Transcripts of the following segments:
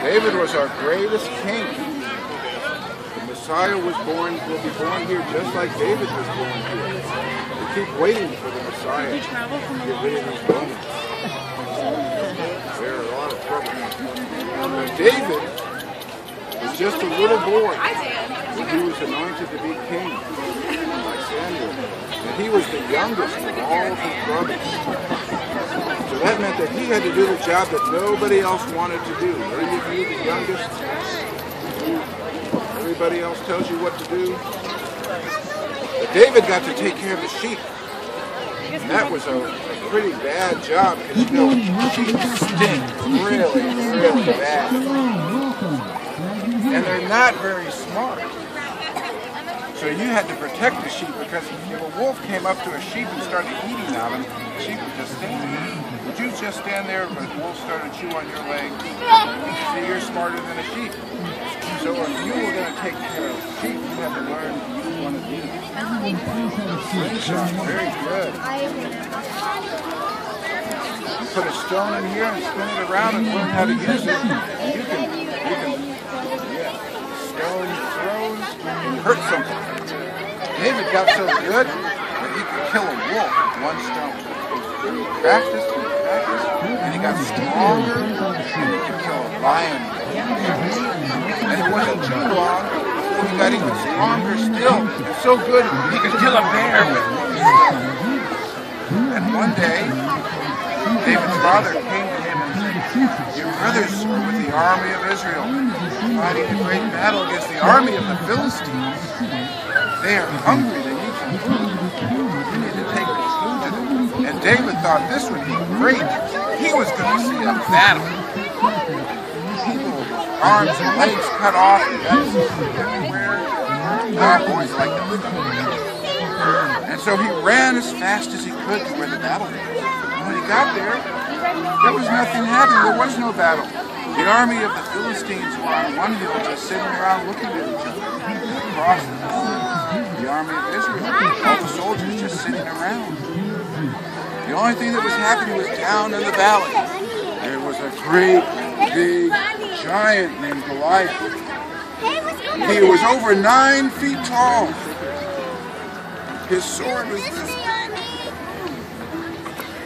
David was our greatest king. The Messiah will be born here just like David was born here. We keep waiting for the Messiah to get rid of these Romans. They're a lot of trouble. But David was just a little boy when he was anointed to be king by Samuel. And he was the youngest of all of his brothers. So that meant that he had to do the job that nobody else wanted to do. Are you the youngest? Everybody else tells you what to do. But David got to take care of the sheep. And that was a pretty bad job because, you know, sheep stink really, really bad. And they're not very smart. So you had to protect the sheep because if a wolf came up to a sheep and started eating on them, the sheep would just stand there. Would you just stand there if a wolf started to chew on your leg? See, you're smarter than a sheep. So if you were going to take care of sheep, you had to learn one of these. Slingshot, very good. You put a stone in here and spin it around and learn how to use it. You can stone throws and hurt something. David got so good that he could kill a wolf with one stone. He practiced, and he got stronger, and he could kill a lion. And it wasn't too long before he got even stronger still. And so good, he could kill a bear with one stone. And one day, David's father came to him and said, "Your brothers were with the army of Israel, fighting a great battle against the army of the Philistines. They are hungry, they need some food. You need to take this food to them." And David thought this would be great. He was going to see a battle. People with arms and legs cut off and guns everywhere. Our boys like that stuff. And so he ran as fast as he could to where the battle was. And when he got there was nothing happening. There was no battle. The army of the Philistines were on one hill just sitting around looking at each other. Across the army of Israel, all the soldiers just sitting around. The only thing that was happening was down in the valley. There was a great, big giant named Goliath. He was over 9 feet tall. His sword was this big.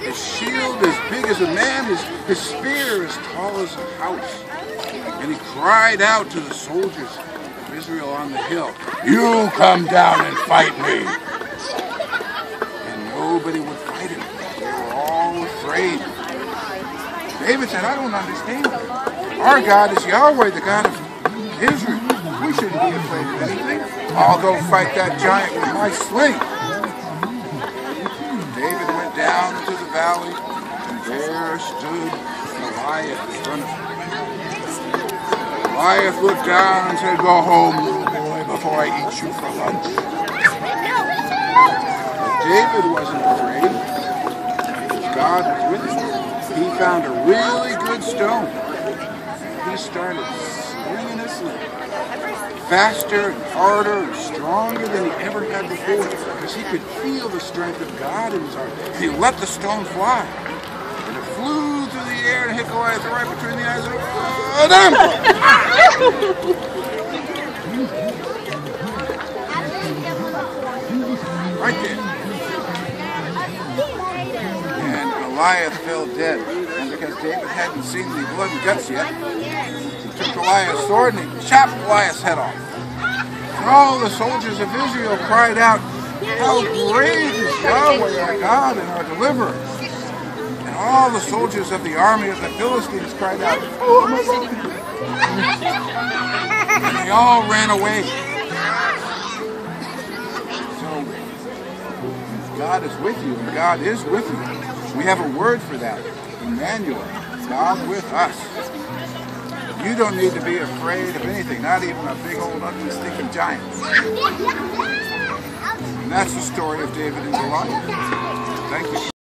His shield as big as a man, his spear as tall as a house. And he cried out to the soldiers of Israel on the hill, "You come down and fight me." And nobody would fight him. They were all afraid. David said, "I don't understand. Our God is Yahweh, the God of Israel. We shouldn't be afraid of anything. I'll go fight that giant with my sling." David went down into the valley, and there stood Goliath in front of him. Goliath looked down and said, "Go home, little boy, before I eat you for lunch." But David wasn't afraid. God was with him. He found a really good stone. He started swinging his sling. Faster and harder and stronger than he ever had before, because he could feel the strength of God in his heart. And he let the stone fly. And it flew through the air and hit Goliath right between the eyes. Right there. And Goliath fell dead. And because David hadn't seen the blood and guts yet, he took Goliath's sword and he chopped Goliath's head off. And all the soldiers of Israel cried out, "How great is Yahweh our God and our deliverer!" And all the soldiers of the army of the Philistines cried out, "Oh, my God!" And they all ran away. So, God is with you, and God is with you. We have a word for that, Emmanuel, God with us. You don't need to be afraid of anything, not even a big old ugly stinking giant. And that's the story of David and Goliath. Thank you.